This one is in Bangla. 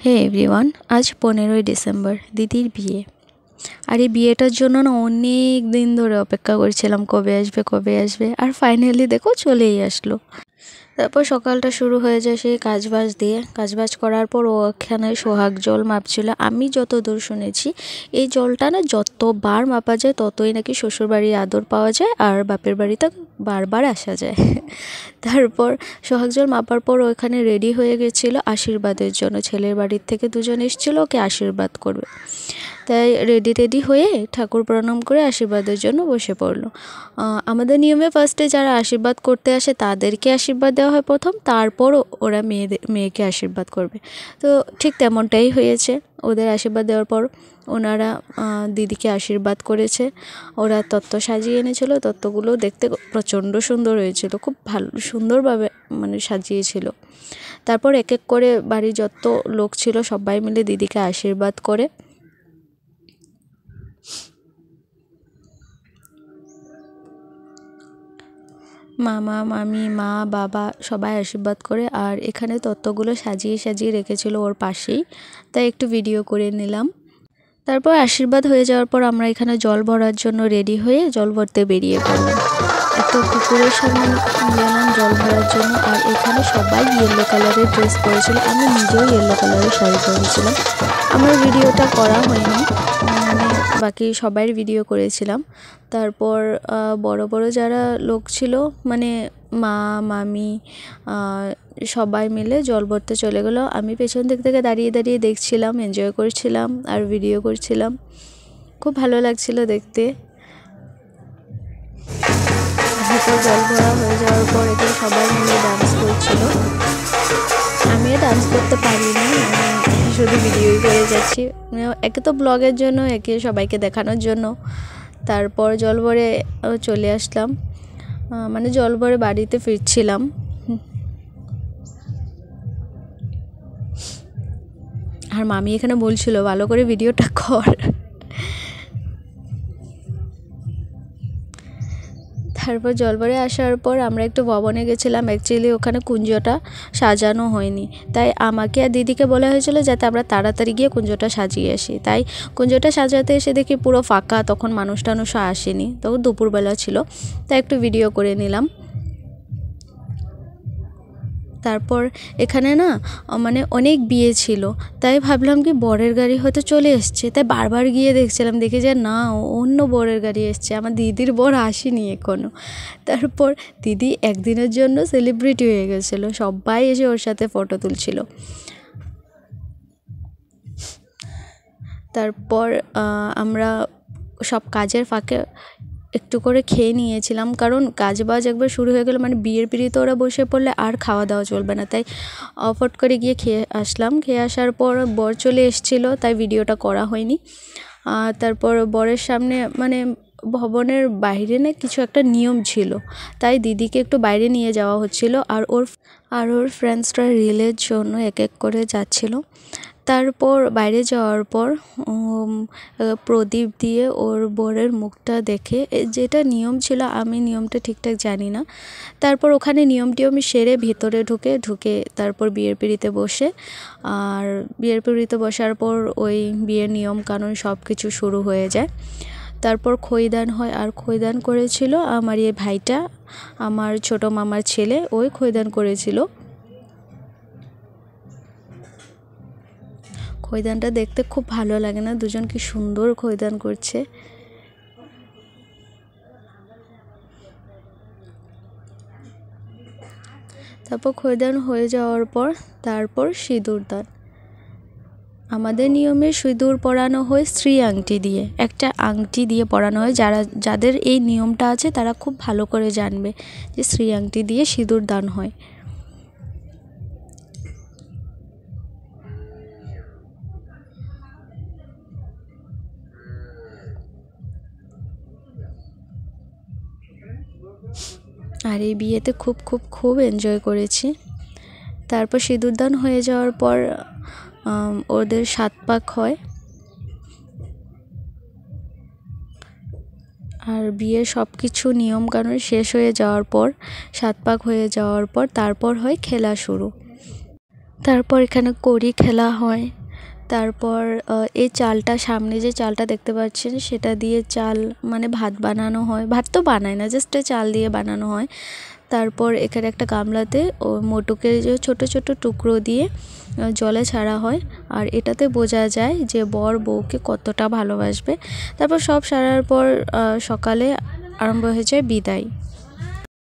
হে এভরিওয়ান, আজ 15ই ডিসেম্বর, দিদির বিয়ে। আর এই বিয়েটার জন্য না অনেক দিন ধরে অপেক্ষা করছিলাম, কবে আসবে। আর ফাইনালি দেখো চলেই আসলো। তারপর সকালটা শুরু হয়ে যায় সেই কাজবাজ দিয়ে। কাজবাজ করার পর ও ওখানে সোহাগ জল মাপছিল। আমি যতদূর শুনেছি এই জলটা না যতবার মাপা যায় ততই নাকি শ্বশুরবাড়ির আদর পাওয়া যায় আর বাপের বাড়িতে বারবার আসা যায়। তারপর সোহাগ জল মাপার পর ওখানে রেডি হয়ে গেছিলো আশীর্বাদের জন্য। ছেলের বাড়ির থেকে দুজন এসেছিলো ওকে আশীর্বাদ করবে, তাই রেডি হয়ে ঠাকুর প্রণাম করে আশীর্বাদের জন্য বসে পড়লো। আমাদের নিয়মে ফার্স্টে যারা আশীর্বাদ করতে আসে তাদেরকে আশীর্বাদ দেওয়া হয় প্রথম, তারপর ওরা মেয়েকে আশীর্বাদ করবে। তো ঠিক তেমনটাই হয়েছে। ওদের আশীর্বাদ দেওয়ার পর ওনারা দিদিকে আশীর্বাদ করেছে। ওরা তত্ত্ব সাজিয়ে এনেছিল, তত্ত্বগুলো দেখতে প্রচণ্ড সুন্দর হয়েছিল, খুব ভালো সুন্দরভাবে সাজিয়েছিল। তারপর এক এক করে বাড়ির যত লোক ছিল সবাই মিলে দিদিকে আশীর্বাদ করে। মামা মামি মা বাবা সবাই আশীর্বাদ করে। আর এখানে তত্ত্বগুলো সাজিয়ে রেখেছিল ওর পাশেই, তাই একটু ভিডিও করে নিলাম। তারপর আশীর্বাদ হয়ে যাওয়ার পর আমরা এখানে জল ভরার জন্য রেডি হয়ে জল ভরতে বেরিয়ে পড়লাম। একটা পুকুরের সামনে গেলাম জল ভরার জন্য। আর এখানে সবাই ইয়েলো কালারের ড্রেস পরেছিল, আমি নিজেও ইয়েলো কালারের শাড়ি পরেছিলাম। আমার ভিডিওটা করা হয়নি, বাকি সবাই ভিডিও করেছিলাম। তারপর বড় যারা লোক ছিল মা মামি সবাই মিলে জল ভরতে চলে গেলো। আমি পেছন দিক থেকে দাঁড়িয়ে দেখছিলাম, এনজয় করছিলাম আর ভিডিও করছিলাম। খুব ভালো লাগছিল দেখতে। জল ভরা হয়ে যাওয়ার পর এখানে সবাই মিলে ডান্স করছিল। আমিও ডান্স করতে পারিনি, শুধু ভিডিওই করে যাচ্ছি। একে তো ব্লগের জন্য, একে সবাইকে দেখানোর জন্য। তারপর জল ভরে চলে আসলাম, জল ভরে বাড়িতে ফিরছিলাম। আর মামি এখানে বলছিল ভালো করে ভিডিওটা কর। তারপর জলভরে আসার পর আমরা একটু ভবনে গেছিলাম। অ্যাকচুয়ালি ওখানে কুঞ্জটা সাজানো হয়নি, তাই আমাকে আর দিদিকে বলা হয়েছিল যাতে আমরা তাড়াতাড়ি গিয়ে কুঞ্জটা সাজিয়ে আসি। তাই কুঞ্জটা সাজাতে এসে দেখি পুরো ফাঁকা, তখন মানুষ আসেনি, তখন দুপুরবেলা ছিল, তাই একটু ভিডিও করে নিলাম। তারপর এখানে না অনেক বিয়ে ছিল, তাই ভাবলাম কি বরের গাড়ি হয়তো চলে এসছে, তাই বারবার গিয়ে দেখছিলাম, দেখি যে না অন্য বরের গাড়ি এসছে, আমার দিদির বর আসেনি এখনও। তারপর দিদি একদিনের জন্য সেলিব্রিটি হয়ে গেছিলো, সবাই এসে ওর সাথে ফটো তুলছিল। তারপর আমরা সব কাজের ফাঁকে একটু করে খেয়ে নিয়েছিলাম, কারণ কাজবাজ একবার শুরু হয়ে গেল বিয়ের পিড়িতে ওরা বসে পড়লে আর খাওয়া দাওয়া চলবে না, তাই ফট করে গিয়ে খেয়ে আসলাম। খেয়ে আসার পর বর চলে এসেছিলো, তাই ভিডিওটা করা হয়নি। তারপর বরের সামনে ভবনের বাইরে না কিছু একটা নিয়ম ছিল, তাই দিদিকে একটু বাইরে নিয়ে যাওয়া হচ্ছিল। আর ওর ফ্রেন্ডসরা রিলের জন্য এক এক করে যাচ্ছিল। তারপর বাইরে যাওয়ার পর প্রদীপ দিয়ে ওর বরের মুখটা দেখে, যেটা নিয়ম ছিল, আমি নিয়মটা ঠিকঠাক জানি না। তারপর ওখানে নিয়মটি আমি সেরে ভিতরে ঢুকে তারপর বিয়ের পিড়িতে বসে, আর বিয়ের পিড়িতে বসার পর ওই বিয়ের নিয়ম কানুন সব কিছু শুরু হয়ে যায়। তারপর খৈদান হয়, আর খৈদান করেছিল আমার এই ভাইটা, আমার ছোট মামার ছেলে, ওই খৈদান করেছিল। খৈদানটা দেখতে খুব ভালো লাগে না? দুজন কি সুন্দর খৈদান করছে। তারপর খৈদান হয়ে যাওয়ার পর তারপর সিঁদুর দান। আমাদের নিয়মে সিঁদুর পরানো হয় শ্রী আংটি দিয়ে, একটা আংটি দিয়ে পরানো হয়। যাদের এই নিয়মটা আছে তারা খুব ভালো করে জানবে যে শ্রী আংটি দিয়ে সিঁদুর দান হয়। আর এই বিয়েতে খুব এনজয় করেছি। তারপর সিঁদুরদান হয়ে যাওয়ার পর ওদের 7 পাক হয়। আর বিয়ের সব কিছু নিয়মকানুন শেষ হয়ে যাওয়ার পর, 7 পাক হয়ে যাওয়ার পর তারপর হয় খেলা শুরু। তারপর এখানে কড়ি খেলা হয়। তারপর এই চালটা, সামনে যে চালটা দেখতে পাচ্ছেন সেটা দিয়ে চাল মানে ভাত বানানো হয়। ভাত তো বানায় না, জাস্ট চাল দিয়ে বানানো হয়। তারপর এখানে একটা গামলাতে ও মোটকের যে ছোট ছোট টুকরো দিয়ে জলে ছাড়া হয়, আর এটাতে বোঝা যায় যে বর বউকে কতটা ভালোবাসবে। তারপর সব সারার পর সকালে আরম্ভ হয়ে যায় বিদায়।